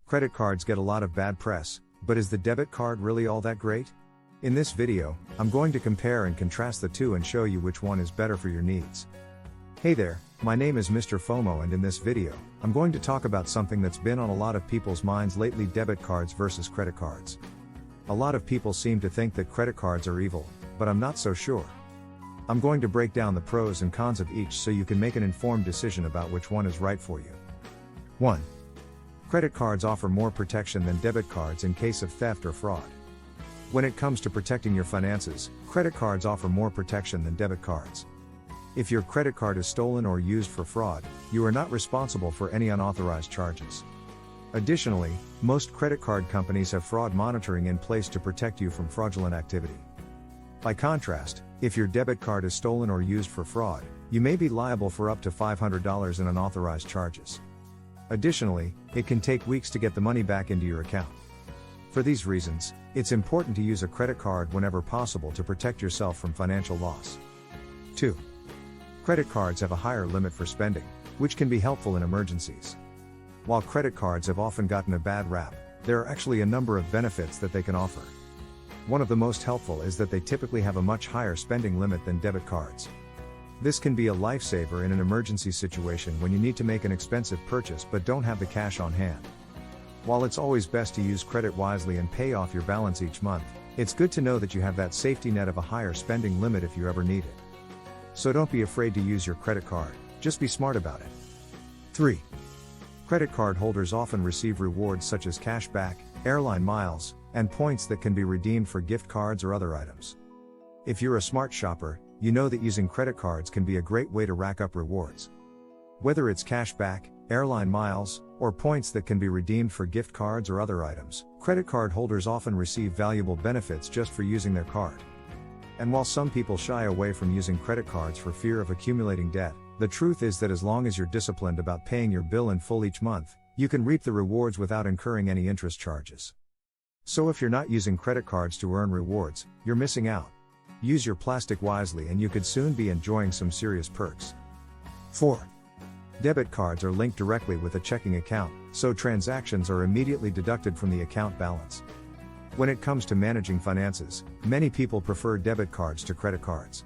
Credit cards get a lot of bad press, but is the debit card really all that great? In this video, I'm going to compare and contrast the two and show you which one is better for your needs. Hey there, my name is Mr. FOMO, and in this video, I'm going to talk about something that's been on a lot of people's minds lately: debit cards versus credit cards. A lot of people seem to think that credit cards are evil, but I'm not so sure. I'm going to break down the pros and cons of each so you can make an informed decision about which one is right for you. 1. Credit cards offer more protection than debit cards in case of theft or fraud. When it comes to protecting your finances, credit cards offer more protection than debit cards. If your credit card is stolen or used for fraud, you are not responsible for any unauthorized charges. Additionally, most credit card companies have fraud monitoring in place to protect you from fraudulent activity. By contrast, if your debit card is stolen or used for fraud, you may be liable for up to $500 in unauthorized charges. Additionally, it can take weeks to get the money back into your account. For these reasons, it's important to use a credit card whenever possible to protect yourself from financial loss. 2. Credit cards have a higher limit for spending, which can be helpful in emergencies. While credit cards have often gotten a bad rap, there are actually a number of benefits that they can offer. One of the most helpful is that they typically have a much higher spending limit than debit cards. This can be a lifesaver in an emergency situation when you need to make an expensive purchase but don't have the cash on hand. While it's always best to use credit wisely and pay off your balance each month, it's good to know that you have that safety net of a higher spending limit if you ever need it. So don't be afraid to use your credit card, just be smart about it. 3. Credit card holders often receive rewards such as cash back, airline miles, and points that can be redeemed for gift cards or other items. If you're a smart shopper, you know that using credit cards can be a great way to rack up rewards. Whether it's cash back, airline miles, or points that can be redeemed for gift cards or other items, credit card holders often receive valuable benefits just for using their card. And while some people shy away from using credit cards for fear of accumulating debt, the truth is that as long as you're disciplined about paying your bill in full each month, you can reap the rewards without incurring any interest charges. So if you're not using credit cards to earn rewards, you're missing out. Use your plastic wisely and you could soon be enjoying some serious perks. 4. Debit cards are linked directly with a checking account, so transactions are immediately deducted from the account balance. When it comes to managing finances, many people prefer debit cards to credit cards.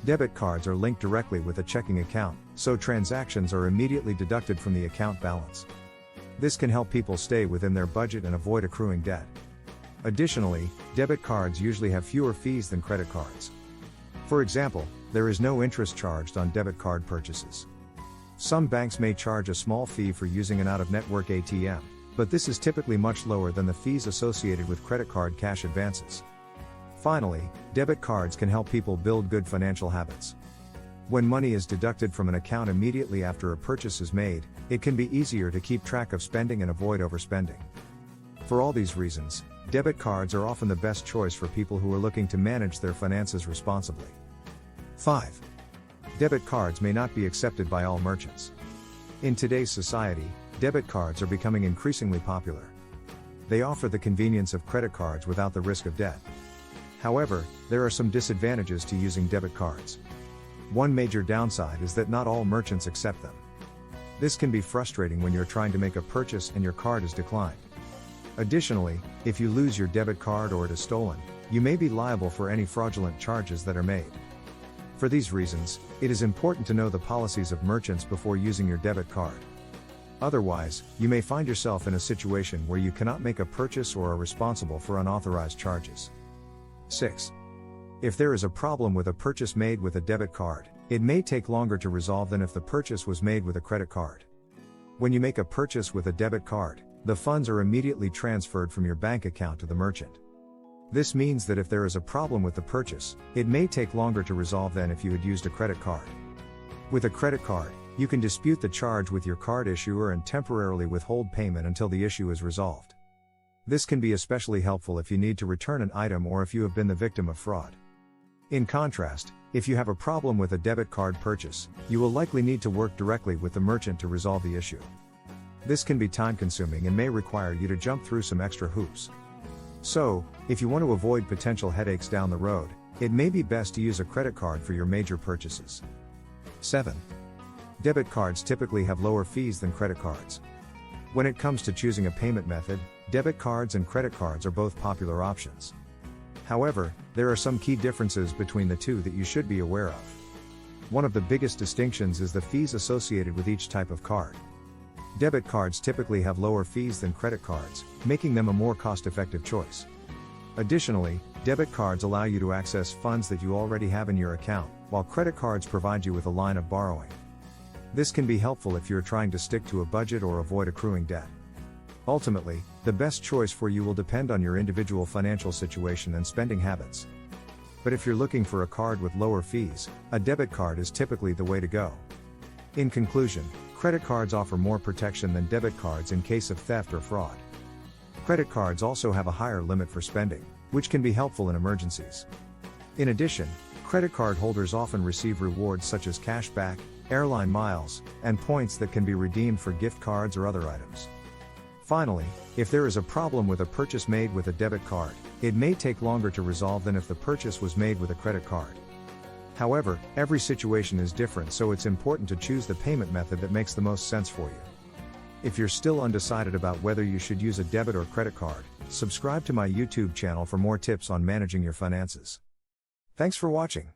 Debit cards are linked directly with a checking account, so transactions are immediately deducted from the account balance. This can help people stay within their budget and avoid accruing debt. Additionally, debit cards usually have fewer fees than credit cards. For example, there is no interest charged on debit card purchases. Some banks may charge a small fee for using an out-of-network ATM, but this is typically much lower than the fees associated with credit card cash advances. Finally, debit cards can help people build good financial habits. When money is deducted from an account immediately after a purchase is made, it can be easier to keep track of spending and avoid overspending. For all these reasons, debit cards are often the best choice for people who are looking to manage their finances responsibly. 5. Debit cards may not be accepted by all merchants. In today's society, debit cards are becoming increasingly popular. They offer the convenience of credit cards without the risk of debt. However, there are some disadvantages to using debit cards. One major downside is that not all merchants accept them. This can be frustrating when you're trying to make a purchase and your card is declined. Additionally, if you lose your debit card or it is stolen, you may be liable for any fraudulent charges that are made. For these reasons, it is important to know the policies of merchants before using your debit card. Otherwise, you may find yourself in a situation where you cannot make a purchase or are responsible for unauthorized charges. 6. If there is a problem with a purchase made with a debit card, it may take longer to resolve than if the purchase was made with a credit card. When you make a purchase with a debit card, the funds are immediately transferred from your bank account to the merchant. This means that if there is a problem with the purchase, it may take longer to resolve than if you had used a credit card. With a credit card, you can dispute the charge with your card issuer and temporarily withhold payment until the issue is resolved. This can be especially helpful if you need to return an item or if you have been the victim of fraud. In contrast, if you have a problem with a debit card purchase, you will likely need to work directly with the merchant to resolve the issue. This can be time-consuming and may require you to jump through some extra hoops. So, if you want to avoid potential headaches down the road, it may be best to use a credit card for your major purchases. 7. Debit cards typically have lower fees than credit cards. When it comes to choosing a payment method, debit cards and credit cards are both popular options. However, there are some key differences between the two that you should be aware of. One of the biggest distinctions is the fees associated with each type of card. Debit cards typically have lower fees than credit cards, making them a more cost-effective choice. Additionally, debit cards allow you to access funds that you already have in your account, while credit cards provide you with a line of borrowing. This can be helpful if you're trying to stick to a budget or avoid accruing debt. Ultimately, the best choice for you will depend on your individual financial situation and spending habits. But if you're looking for a card with lower fees, a debit card is typically the way to go. In conclusion, credit cards offer more protection than debit cards in case of theft or fraud. Credit cards also have a higher limit for spending, which can be helpful in emergencies. In addition, credit card holders often receive rewards such as cash back, airline miles, and points that can be redeemed for gift cards or other items. Finally, if there is a problem with a purchase made with a debit card, it may take longer to resolve than if the purchase was made with a credit card. However, every situation is different, so it's important to choose the payment method that makes the most sense for you. If you're still undecided about whether you should use a debit or credit card, subscribe to my YouTube channel for more tips on managing your finances. Thanks for watching.